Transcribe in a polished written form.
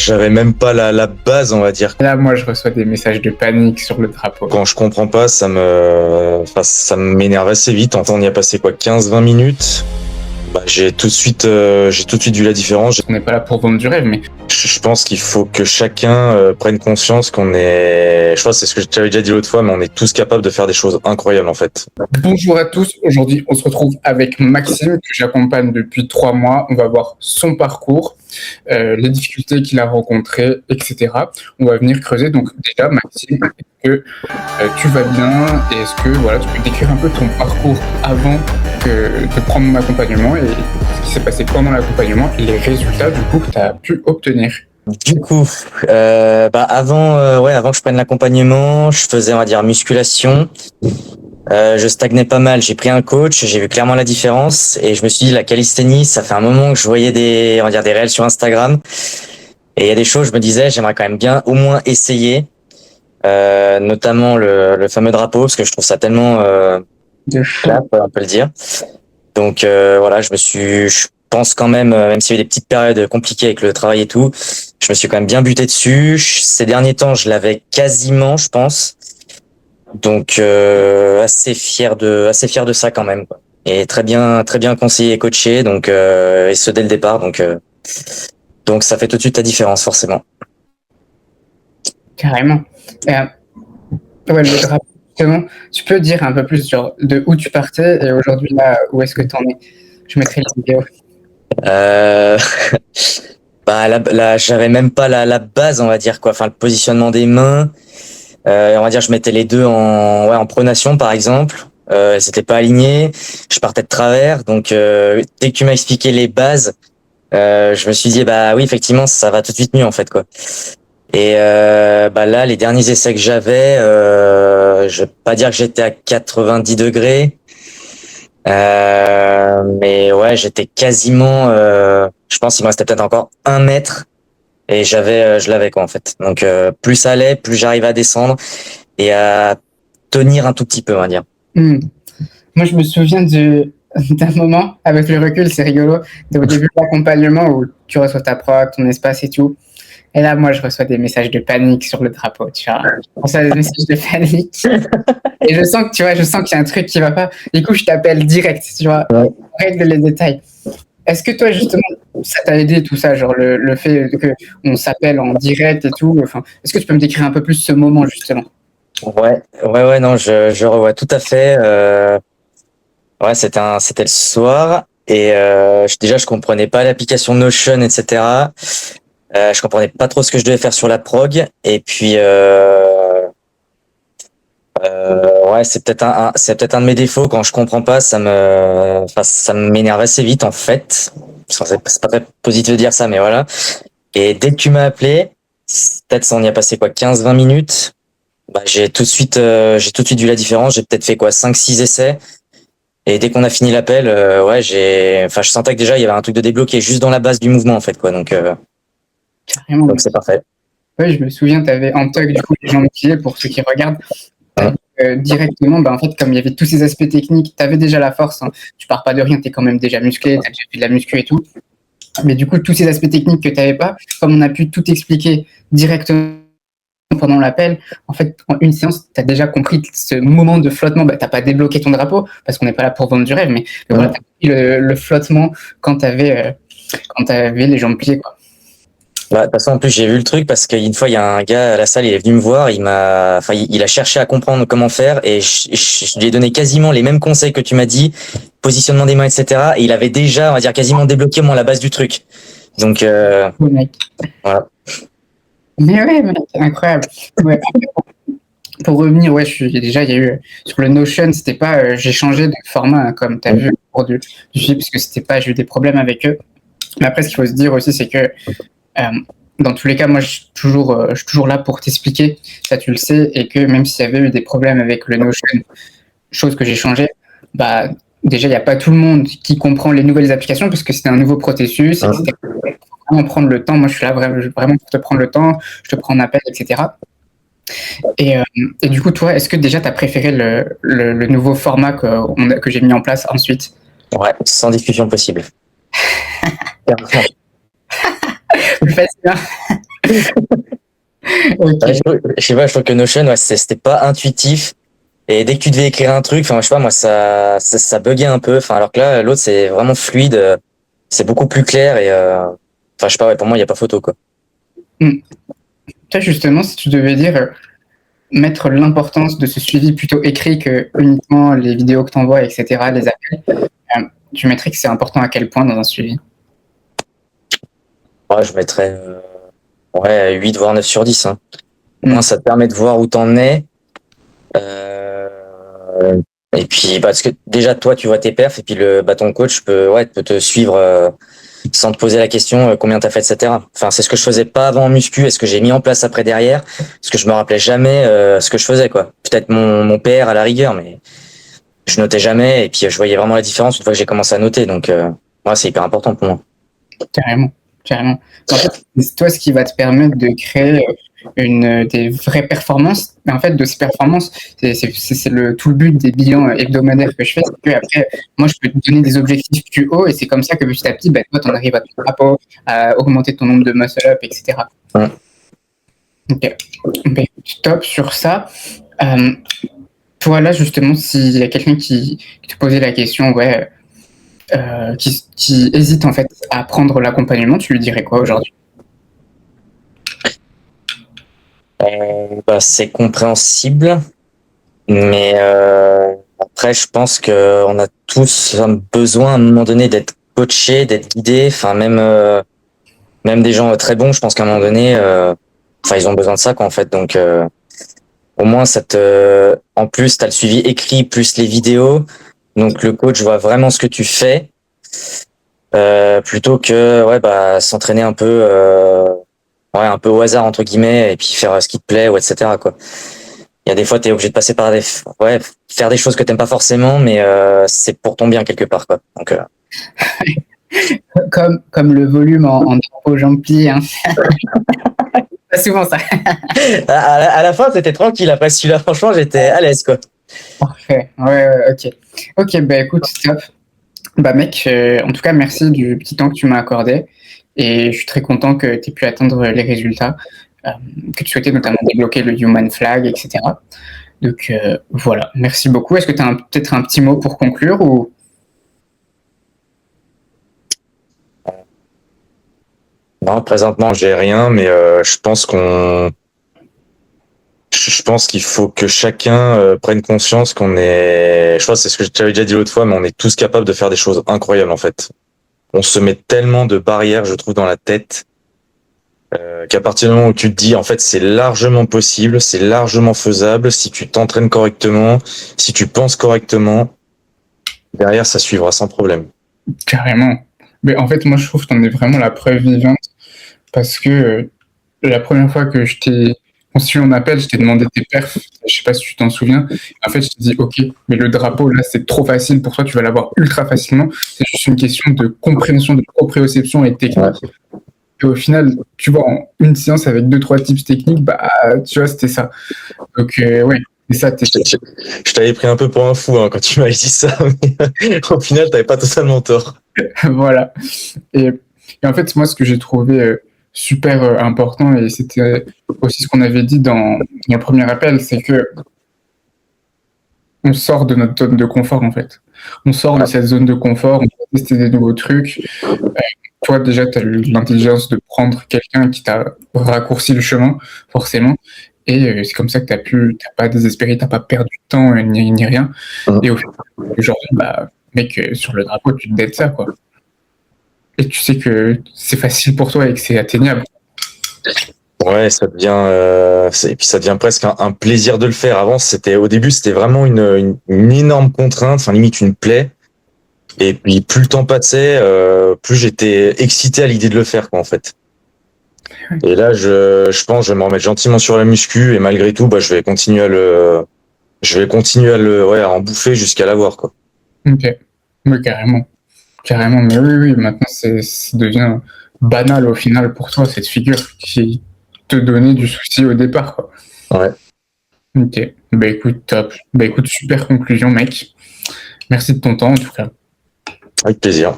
j'avais même pas la base, on va dire. Là, moi, je reçois des messages de panique sur le drapeau. Quand je comprends pas, ça m'énerve assez vite. On y a passé quoi, 15-20 minutes. Bah, j'ai tout de suite vu la différence. On n'est pas là pour vendre du rêve, mais Je pense qu'il faut que chacun prenne conscience je crois que c'est ce que j'avais déjà dit l'autre fois, mais on est tous capables de faire des choses incroyables en fait. bonjour à tous. Aujourd'hui, on se retrouve avec Maxime, que j'accompagne depuis 3 mois. On va voir son parcours, les difficultés qu'il a rencontrées, etc. On va venir creuser. Donc déjà, Maxime, est-ce que tu vas bien? Et est-ce que voilà, tu peux décrire un peu ton parcours avant de prendre mon accompagnement et ce qui s'est passé pendant l'accompagnement et les résultats du coup que tu as pu obtenir? Du coup, avant que je prenne l'accompagnement, je faisais, on va dire, musculation. Je stagnais pas mal. J'ai pris un coach, j'ai vu clairement la différence et je me suis dit, la calisthénie, ça fait un moment que je voyais des réels sur Instagram. Et il y a des choses, je me disais, j'aimerais quand même bien au moins essayer, notamment le fameux drapeau, parce que je trouve ça tellement clap, on peut le dire. Donc voilà, je pense quand même s'il y a eu des petites périodes compliquées avec le travail et tout, je me suis quand même bien buté dessus. Ces derniers temps, je l'avais quasiment, je pense. Donc assez fier de ça quand même, quoi. Et très bien conseillé et coaché, donc et ce dès le départ, donc ça fait tout de suite la différence forcément. Carrément. Ouais, le drapeau, justement, tu peux dire un peu plus genre de où tu partais et aujourd'hui là où est-ce que tu en es? Je mettrai les vidéos. Là, j'avais même pas la base, on va dire, quoi. Enfin, le positionnement des mains. On va dire, je mettais les deux en pronation, par exemple. C'était pas aligné. Je partais de travers. Donc, dès que tu m'as expliqué les bases, je me suis dit, bah oui, effectivement, ça va tout de suite mieux, en fait, quoi. Et là, les derniers essais que j'avais, je vais pas dire que j'étais à 90 degrés. Mais ouais, j'étais quasiment, je pense qu'il me restait peut-être encore 1 mètre et je l'avais quoi en fait. Donc plus ça allait, plus j'arrivais à descendre et à tenir un tout petit peu, on va dire. Moi, je me souviens d'un moment, avec le recul, c'est rigolo, au début de l'accompagnement où tu reçois ta proc, ton espace et tout. Et là, moi, je reçois des messages de panique sur le drapeau, tu vois. Je reçois des messages de panique. Et je sens qu'il y a un truc qui va pas. Du coup, je t'appelle direct, tu vois. Ouais. Règle les détails. Est-ce que toi, justement, ça t'a aidé tout ça, genre le fait qu'on s'appelle en direct et tout, enfin, est-ce que tu peux me décrire un peu plus ce moment, justement? Ouais, non, je revois tout à fait. Ouais, c'était le soir et déjà je comprenais pas l'application Notion, etc. Je comprenais pas trop ce que je devais faire sur la prog et puis ouais, c'est peut-être un de mes défauts. Quand je comprends pas, ça m'énerve assez vite en fait. C'est pas très positif de dire ça, mais voilà. Et dès que tu m'as appelé, peut-être on y a passé quoi, 15-20 minutes. Bah, j'ai tout de suite vu la différence. J'ai peut-être fait quoi, 5-6 essais. Et dès qu'on a fini l'appel, je sentais que déjà il y avait un truc de débloqué juste dans la base du mouvement en fait, quoi. Donc Carrément. donc c'est parfait. Oui, je me souviens, tu avais en tug, du coup, les gens motivés pour ceux qui regardent. Directement, en fait, comme il y avait tous ces aspects techniques, tu avais déjà la force, hein. Tu pars pas de rien, tu es quand même déjà musclé, tu as déjà fait de la muscu et tout. Mais du coup, tous ces aspects techniques que tu n'avais pas, comme on a pu tout expliquer directement pendant l'appel, en fait, en une séance, tu as déjà compris ce moment de flottement. Tu n'as pas débloqué ton drapeau, parce qu'on n'est pas là pour vendre du rêve, mais voilà, tu as compris le flottement quand tu avais les jambes pliées, quoi. Bah, de toute façon, en plus, j'ai vu le truc parce qu'une fois, il y a un gars à la salle, il est venu me voir, il a cherché à comprendre comment faire et je lui ai donné quasiment les mêmes conseils que tu m'as dit, positionnement des mains, etc. Et il avait déjà, on va dire, quasiment débloqué, moi, la base du truc. Donc, Mec. voilà. Mais ouais, mec, incroyable. Ouais. Pour revenir, ouais, il y a eu sur le Notion, c'était pas, j'ai changé de format, hein, comme tu as vu pour du flip, parce que c'était pas, j'ai eu des problèmes avec eux. Mais après, ce qu'il faut se dire aussi, c'est que dans tous les cas, moi, je suis toujours là pour t'expliquer, ça tu le sais, et que même s'il y avait eu des problèmes avec le Notion, chose que j'ai changé, bah, déjà, il n'y a pas tout le monde qui comprend les nouvelles applications, parce que c'était un nouveau processus, etc. Il faut vraiment prendre le temps. Moi, je suis là vraiment pour te prendre le temps, je te prends en appel, etc. Et du coup, toi, est-ce que déjà tu as préféré le nouveau format que j'ai mis en place ensuite? Ouais, sans discussion possible. Plus facile, hein. Ok. Je sais pas, je trouve que Notion, ouais, c'était pas intuitif. Et dès que tu devais écrire un truc, enfin, je sais pas, moi, ça buguait un peu. Enfin, alors que là, l'autre, c'est vraiment fluide. C'est beaucoup plus clair et, enfin, je sais pas, ouais, pour moi, il y a pas photo, quoi. Toi, justement, si tu devais dire mettre l'importance de ce suivi plutôt écrit que uniquement les vidéos que tu envoies, etc., les appels, tu mettrais que c'est important à quel point dans un suivi? Ouais, je mettrais, ouais, 8 voire 9 sur 10, hein. Au Mm. moins, ça te permet de voir où t'en es. Euh, et puis, parce que déjà, toi, tu vois tes perfs, et puis ton coach peut te suivre, sans te poser la question, combien t'as fait, etc. Enfin, c'est ce que je faisais pas avant en muscu, et ce que j'ai mis en place après derrière, parce que je me rappelais jamais, ce que je faisais, quoi. Peut-être mon PR à la rigueur, mais je notais jamais, et puis je voyais vraiment la différence une fois que j'ai commencé à noter, donc, ouais, c'est hyper important pour moi. Carrément, carrément. En fait, c'est toi ce qui va te permettre de créer des vraies performances. Mais en fait, de ces performances, c'est tout le but des bilans hebdomadaires que je fais. C'est que après, moi, je peux te donner des objectifs plus hauts et c'est comme ça que petit à petit, ben, toi, tu en arrives à ton rapport, à augmenter ton nombre de muscle-up, etc. Ouais. Ok. Ben, top sur ça. Euh, Toi, là, justement, s'il y a quelqu'un qui te posait la question, ouais, qui hésite en fait à prendre l'accompagnement, tu lui dirais quoi aujourd'hui? Bah, c'est compréhensible, mais après, je pense que on a tous un besoin à un moment donné d'être coaché, d'être guidé. Enfin, même des gens très bons, je pense qu'à un moment donné, enfin, ils ont besoin de ça, quoi, en fait. Donc, au moins, en plus, t'as le suivi écrit plus les vidéos, donc le coach voit vraiment ce que tu fais, plutôt que ouais, bah, s'entraîner un peu, ouais, un peu au hasard entre guillemets, et puis faire ce qui te plaît ou etc. quoi. Il y a des fois, t'es obligé de passer par ouais, faire des choses que t'aimes pas forcément, mais c'est pour ton bien quelque part, quoi. Donc, Comme le volume en drapeau jambes pliées, hein. Pas souvent ça. à la fin, c'était tranquille. Après celui-là, franchement, j'étais à l'aise, quoi. Parfait. Ouais, ok. Ok, bah écoute, top. Bah mec, en tout cas, merci du petit temps que tu m'as accordé. Et je suis très content que tu aies pu atteindre les résultats, euh, que tu souhaitais notamment débloquer le Human Flag, etc. Donc voilà, merci beaucoup. Est-ce que tu as peut-être un petit mot pour conclure ou... Non, présentement, j'ai rien, mais je pense qu'il faut que chacun prenne conscience qu'on est, je pense que c'est ce que je t'avais déjà dit l'autre fois, mais on est tous capables de faire des choses incroyables en fait. On se met tellement de barrières, je trouve, dans la tête, qu'à partir du moment où tu te dis, en fait, c'est largement possible, c'est largement faisable, si tu t'entraînes correctement, si tu penses correctement, derrière, ça suivra sans problème. Carrément. Mais en fait, moi, je trouve que tu en es vraiment la preuve vivante parce que la première fois que je t'ai conçu en appel, je t'ai demandé tes perfs, je sais pas si tu t'en souviens. En fait, je t'ai dit, ok, mais le drapeau, là, c'est trop facile pour toi, tu vas l'avoir ultra facilement. C'est juste une question de compréhension, de proprioception et de technique. Et au final, tu vois, en une séance avec deux, trois tips techniques, bah, tu vois, c'était ça. Donc, ouais, c'est ça, Je t'avais pris un peu pour un fou hein, quand tu m'avais dit ça, mais au final, t'avais pas totalement tort. voilà. Et, et en fait, moi, ce que j'ai trouvé super important, et c'était aussi ce qu'on avait dit dans le premier appel, c'est que on sort de notre zone de confort, en fait. On sort de cette zone de confort, on va tester des nouveaux trucs. Toi, déjà, tu as eu l'intelligence de prendre quelqu'un qui t'a raccourci le chemin, forcément. Et c'est comme ça que t'as pas désespéré, t'as pas perdu de temps ni rien. Et au final, aujourd'hui, bah, mec, sur le drapeau, tu te dettes ça, quoi. Et tu sais que c'est facile pour toi et que c'est atteignable. Ouais, ça devient et puis ça devient presque un plaisir de le faire. Avant, au début, c'était vraiment une énorme contrainte, enfin limite une plaie. Et puis plus le temps passait, plus j'étais excité à l'idée de le faire, quoi, en fait. Et là, je pense, je vais me remettre gentiment sur la muscu et malgré tout, bah, je vais continuer ouais, à en bouffer jusqu'à l'avoir, quoi. Ok, mais carrément, carrément. Mais oui, oui, maintenant ça devient banal au final pour toi, cette figure qui te donnait du souci au départ, quoi. Ouais. Ok, bah écoute, top. Bah écoute, super conclusion, mec. Merci de ton temps en tout cas. Avec plaisir.